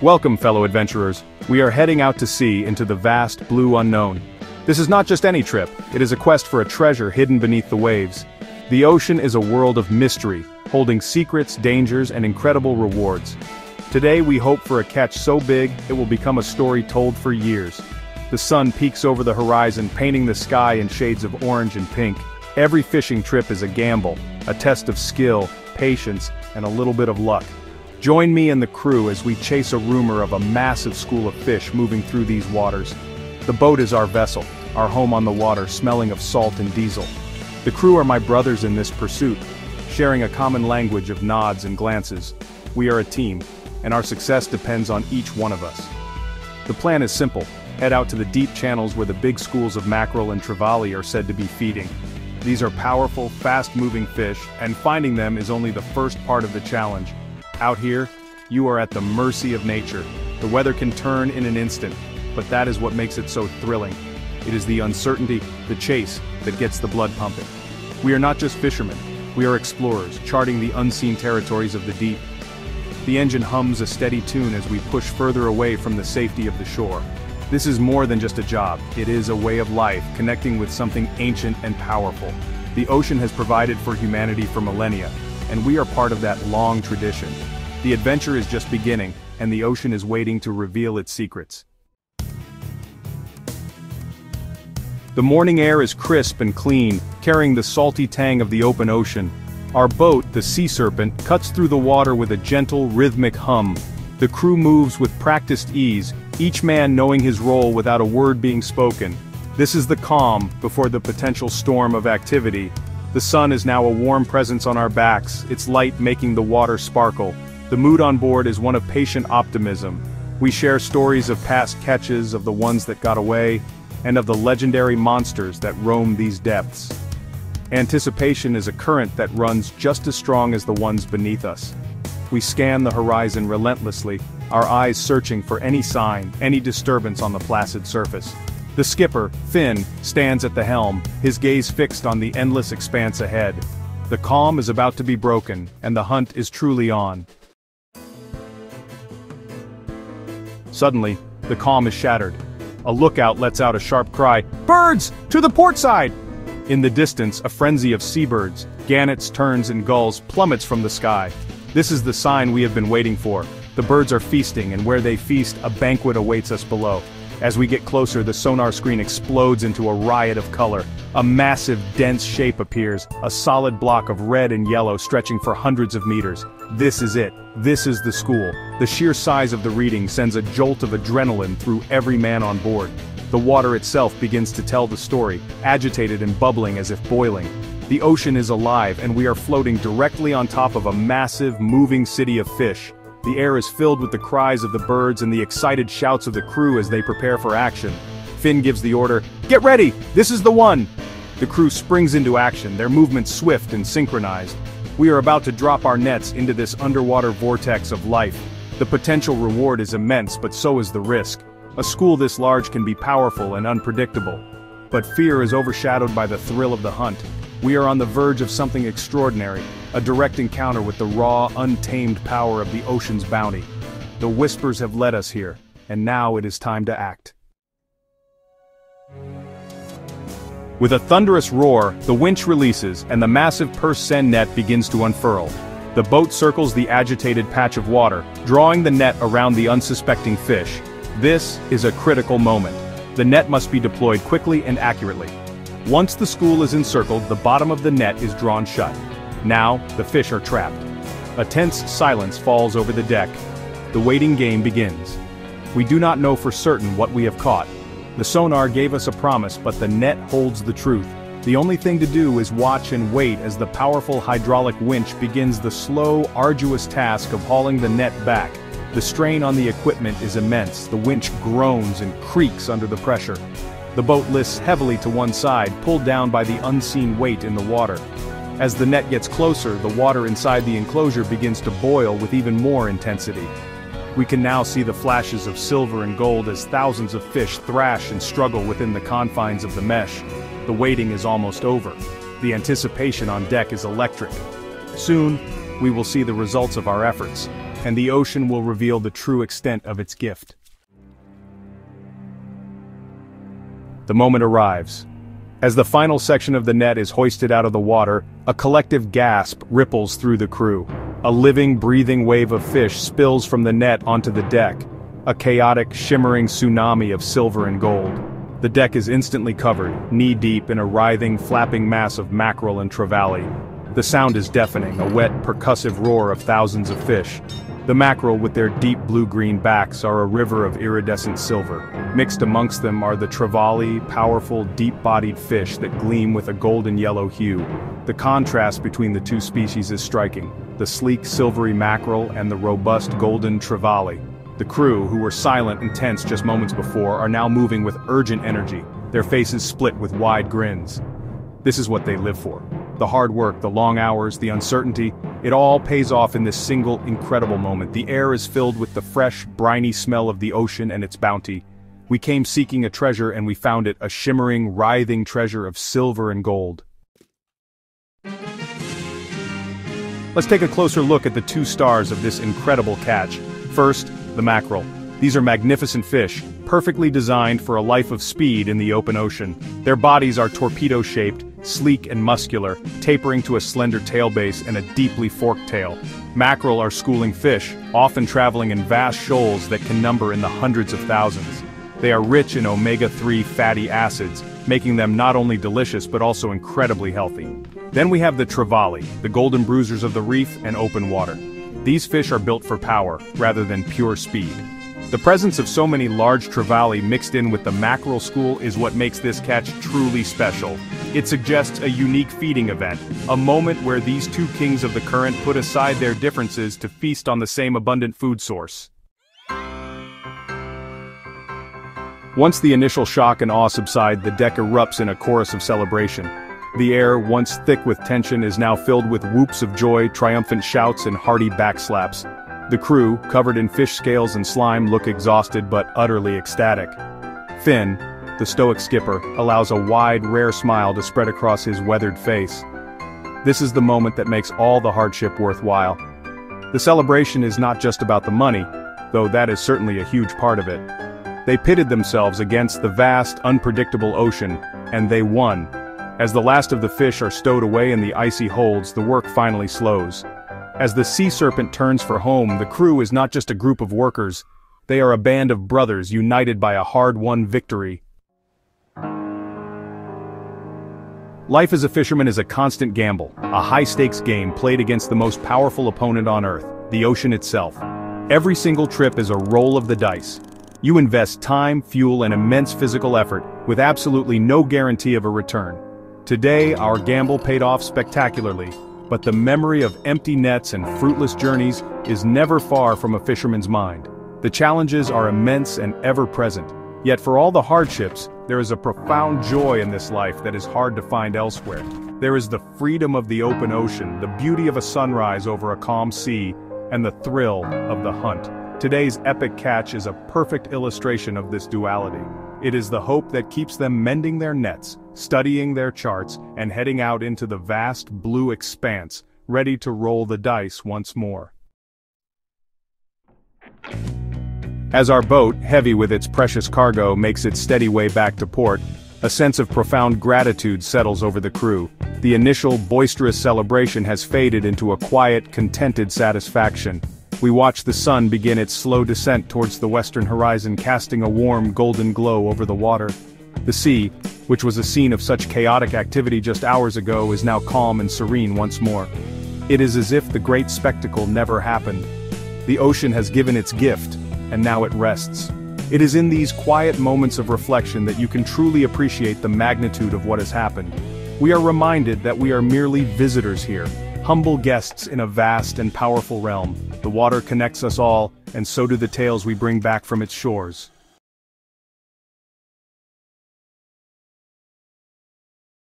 Welcome, fellow adventurers. We are heading out to sea into the vast, blue unknown. This is not just any trip, it is a quest for a treasure hidden beneath the waves. The ocean is a world of mystery, holding secrets, dangers, and incredible rewards. Today we hope for a catch so big, it will become a story told for years. The sun peeks over the horizon, painting the sky in shades of orange and pink. Every fishing trip is a gamble, a test of skill, patience, and a little bit of luck. Join me and the crew as we chase a rumor of a massive school of fish moving through these waters. The boat is our vessel, our home on the water, smelling of salt and diesel. The crew are my brothers in this pursuit, sharing a common language of nods and glances. We are a team, and our success depends on each one of us. The plan is simple: head out to the deep channels where the big schools of mackerel and trevally are said to be feeding. These are powerful, fast-moving fish, and finding them is only the first part of the challenge. Out here, you are at the mercy of nature. The weather can turn in an instant, but that is what makes it so thrilling. It is the uncertainty, the chase, that gets the blood pumping. We are not just fishermen, we are explorers, charting the unseen territories of the deep. The engine hums a steady tune as we push further away from the safety of the shore. This is more than just a job, it is a way of life, connecting with something ancient and powerful. The ocean has provided for humanity for millennia, and we are part of that long tradition. The adventure is just beginning, and the ocean is waiting to reveal its secrets. The morning air is crisp and clean, carrying the salty tang of the open ocean. Our boat, the Sea Serpent, cuts through the water with a gentle, rhythmic hum. The crew moves with practiced ease, each man knowing his role without a word being spoken. This is the calm before the potential storm of activity. The sun is now a warm presence on our backs, its light making the water sparkle. The mood on board is one of patient optimism. We share stories of past catches, of the ones that got away, and of the legendary monsters that roam these depths. Anticipation is a current that runs just as strong as the ones beneath us. We scan the horizon relentlessly, our eyes searching for any sign, any disturbance on the placid surface. The skipper, Finn, stands at the helm, his gaze fixed on the endless expanse ahead. The calm is about to be broken, and the hunt is truly on. Suddenly, the calm is shattered. A lookout lets out a sharp cry, "Birds! To the port side!" In the distance, a frenzy of seabirds, gannets, terns, and gulls plummets from the sky. This is the sign we have been waiting for. The birds are feasting, and where they feast, a banquet awaits us below. As we get closer, the sonar screen explodes into a riot of color. A massive, dense shape appears, a solid block of red and yellow stretching for hundreds of meters. This is it. This is the school. The sheer size of the reading sends a jolt of adrenaline through every man on board. The water itself begins to tell the story, agitated and bubbling as if boiling. The ocean is alive, and we are floating directly on top of a massive, moving city of fish. The air is filled with the cries of the birds and the excited shouts of the crew as they prepare for action. Finn gives the order, "Get ready! This is the one!" The crew springs into action, their movements swift and synchronized. We are about to drop our nets into this underwater vortex of life. The potential reward is immense, but so is the risk. A school this large can be powerful and unpredictable. But fear is overshadowed by the thrill of the hunt. We are on the verge of something extraordinary, a direct encounter with the raw, untamed power of the ocean's bounty. The whispers have led us here, and now it is time to act. With a thunderous roar, the winch releases, and the massive purse seine net begins to unfurl. The boat circles the agitated patch of water, drawing the net around the unsuspecting fish. This is a critical moment. The net must be deployed quickly and accurately. Once the school is encircled, the bottom of the net is drawn shut. Now, the fish are trapped. A tense silence falls over the deck. The waiting game begins. We do not know for certain what we have caught. The sonar gave us a promise, but the net holds the truth. The only thing to do is watch and wait as the powerful hydraulic winch begins the slow, arduous task of hauling the net back. The strain on the equipment is immense. The winch groans and creaks under the pressure. The boat lists heavily to one side, pulled down by the unseen weight in the water. As the net gets closer, the water inside the enclosure begins to boil with even more intensity. We can now see the flashes of silver and gold as thousands of fish thrash and struggle within the confines of the mesh. The waiting is almost over. The anticipation on deck is electric. Soon, we will see the results of our efforts. and the ocean will reveal the true extent of its gift. The moment arrives. As the final section of the net is hoisted out of the water, a collective gasp ripples through the crew. A living, breathing wave of fish spills from the net onto the deck, a chaotic, shimmering tsunami of silver and gold. The deck is instantly covered, knee-deep in a writhing, flapping mass of mackerel and trevally. The sound is deafening, a wet, percussive roar of thousands of fish. The mackerel with their deep blue-green backs are a river of iridescent silver. Mixed amongst them are the trevally, powerful, deep-bodied fish that gleam with a golden-yellow hue. The contrast between the two species is striking, the sleek, silvery mackerel and the robust golden trevally. The crew, who were silent and tense just moments before, are now moving with urgent energy, their faces split with wide grins. This is what they live for. The hard work, the long hours, the uncertainty, it all pays off in this single, incredible moment. The air is filled with the fresh, briny smell of the ocean and its bounty. We came seeking a treasure and we found it, a shimmering, writhing treasure of silver and gold. Let's take a closer look at the two stars of this incredible catch. First, the mackerel. These are magnificent fish, perfectly designed for a life of speed in the open ocean. Their bodies are torpedo-shaped, sleek and muscular, tapering to a slender tail base and a deeply forked tail. Mackerel are schooling fish, often traveling in vast shoals that can number in the hundreds of thousands. They are rich in omega-3 fatty acids, making them not only delicious but also incredibly healthy. Then we have the trevally, the golden bruisers of the reef and open water. These fish are built for power, rather than pure speed. The presence of so many large trevally mixed in with the mackerel school is what makes this catch truly special. It suggests a unique feeding event, a moment where these two kings of the current put aside their differences to feast on the same abundant food source. Once the initial shock and awe subside, the deck erupts in a chorus of celebration. The air, once thick with tension, is now filled with whoops of joy, triumphant shouts, and hearty backslaps. The crew, covered in fish scales and slime, look exhausted but utterly ecstatic. Finn, the stoic skipper, allows a wide, rare smile to spread across his weathered face. This is the moment that makes all the hardship worthwhile. The celebration is not just about the money, though that is certainly a huge part of it. They pitted themselves against the vast, unpredictable ocean, and they won. As the last of the fish are stowed away in the icy holds, the work finally slows. As the sea serpent turns for home, the crew is not just a group of workers, they are a band of brothers united by a hard-won victory. Life as a fisherman is a constant gamble, a high-stakes game played against the most powerful opponent on Earth, the ocean itself. Every single trip is a roll of the dice. You invest time, fuel, and immense physical effort, with absolutely no guarantee of a return. Today, our gamble paid off spectacularly, but the memory of empty nets and fruitless journeys is never far from a fisherman's mind. The challenges are immense and ever-present, yet for all the hardships, there is a profound joy in this life that is hard to find elsewhere. There is the freedom of the open ocean, the beauty of a sunrise over a calm sea, and the thrill of the hunt. Today's epic catch is a perfect illustration of this duality. It is the hope that keeps them mending their nets, studying their charts, and heading out into the vast blue expanse, ready to roll the dice once more. As our boat, heavy with its precious cargo, makes its steady way back to port, a sense of profound gratitude settles over the crew. The initial boisterous celebration has faded into a quiet, contented satisfaction. We watch the sun begin its slow descent towards the western horizon, casting a warm, golden glow over the water. The sea, which was a scene of such chaotic activity just hours ago, is now calm and serene once more. It is as if the great spectacle never happened. The ocean has given its gift, and now it rests. It is in these quiet moments of reflection that you can truly appreciate the magnitude of what has happened. We are reminded that we are merely visitors here, humble guests in a vast and powerful realm. The water connects us all, and so do the tales we bring back from its shores.